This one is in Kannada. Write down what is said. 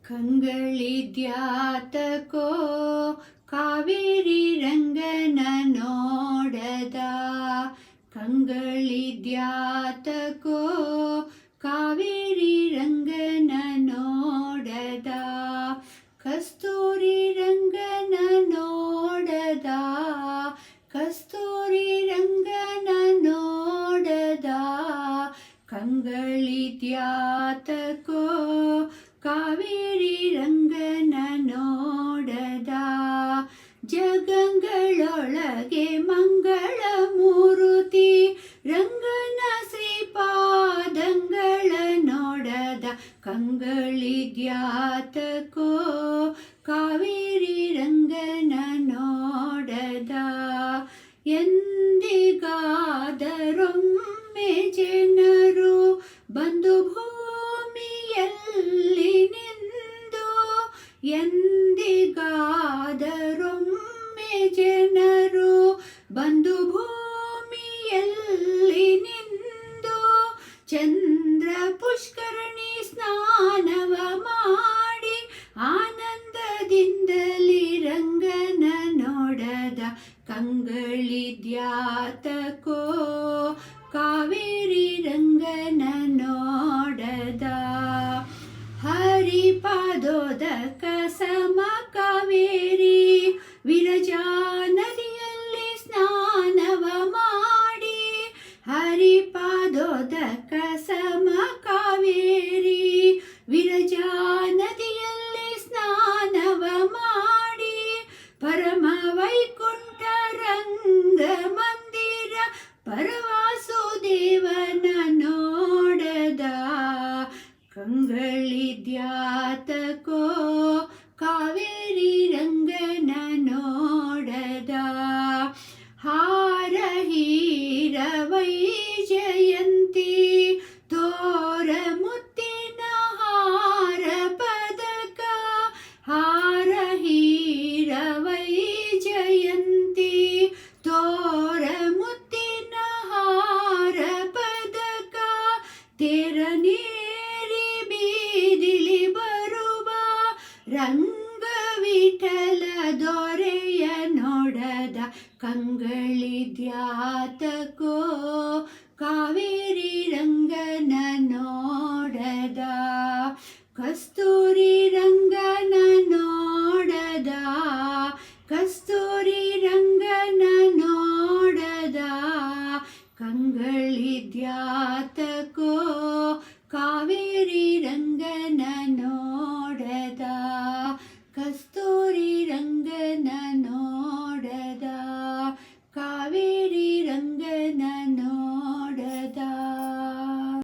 ಕಂಗಳಿದ್ಯಾತಕೋ ಕಾವೇರಿ ರಂಗನ ನೋಡದ. ಕಂಗಳಿದ್ಯಾತಕೋ ಕಾವೇರಿ ರಂಗನ ನೋಡದ. ಕಸ್ತೂರಿ ರಂಗನ ನೋಡದ. ಕಸ್ತೂರಿ ರಂಗನ ನೋಡದ. ಕಂಗಳಿದ್ಯಾತಕೋ ಕಾವೇರಿ ರಂಗನ ನೋಡದ. ಜಗಂಗಳೊಳಗೆ ಮಂಗಳ ಮೂರುತಿ ರಂಗನ ಶ್ರೀಪಾದಂಗಳ ನೋಡದ. ಕಂಗಳಿದ್ಯಾತಕೋ ಕಾವೇರಿ ರಂಗನ ನೋಡದ. ಎಂದಿಗಾದರೊಮ್ಮೆ ಜನರು ಬಂದು ಭೂಮಿಯಲ್ಲಿ ನಿಂದು. ಎಂದಿಗಾದರೊಮ್ಮೆ ಜನರು ಬಂದು ಭೂಮಿಯಲ್ಲಿ ನಿಂದು. ಚಂದ್ರ ಪುಷ್ಕರಣಿ ಸ್ನಾನವ ಮಾಡಿ ಆನಂದದಿಂದಲಿ ರಂಗನ ನೋಡದ. ಕಂಗಳಿದ್ಯಾತಕೋ ಕಾವೇರಿ ರಂಗನ ನೋಡದ. ಹರಿಪಾದೋದಕ ಸಮ ಕಾವೇರಿ ವಿರಜಾ ನದಿಯಲ್ಲಿ ಸ್ನಾನವ ಮಾಡಿ. ಹರಿಪಾದೋದಕ ಸಮ ಕಾವೇರಿ ವಿರಜಾ ನದಿಯಲ್ಲಿ ಸ್ನಾನವ ಮಾಡಿ. ಪರಮ ವೈಕುಂಠ ರಂಗ ಮಂದಿರ ಪರವಾಸುದೇವನ ನೋಡದ. ಕಂಗಳಿದ್ಯಾತಕೋ ಕಾವೇರಿ ರಂಗನ ನೋಡದ. ಹಾರ ಹೀರ ವೈಜಯಂತಿ ತೋರ ಮುತ್ತಿನ ಹಾರ ಪದಕ. ಹಾರ ಹೀರ ವೈಜಯಂತಿ ತೋರ ಮುತ್ತಿನ ಹಾರ ಪದಕ. ತೇರನೇರಿ ಬೀದಿಲಿ ಬರುವ ರಂಗವಿಠಲ ದೊರೆಯ ನೋಡದ. ಕಂಗಳಿದ್ಯಾತಕೋ ಕಾವೇರಿ ರಂಗನ ನೋಡದ. ಕಸ್ತೂರಿ ರಂಗನ ನೋಡದ. ಕಸ್ತೂರಿ ರಂಗನ ನೋಡದ. ಕಂಗಳಿದ್ಯಾತಕೋ ಕಾವೇರಿ ರಂಗನ ನೋಡದ. ಕಸ್ತೂರಿ ರಂಗನ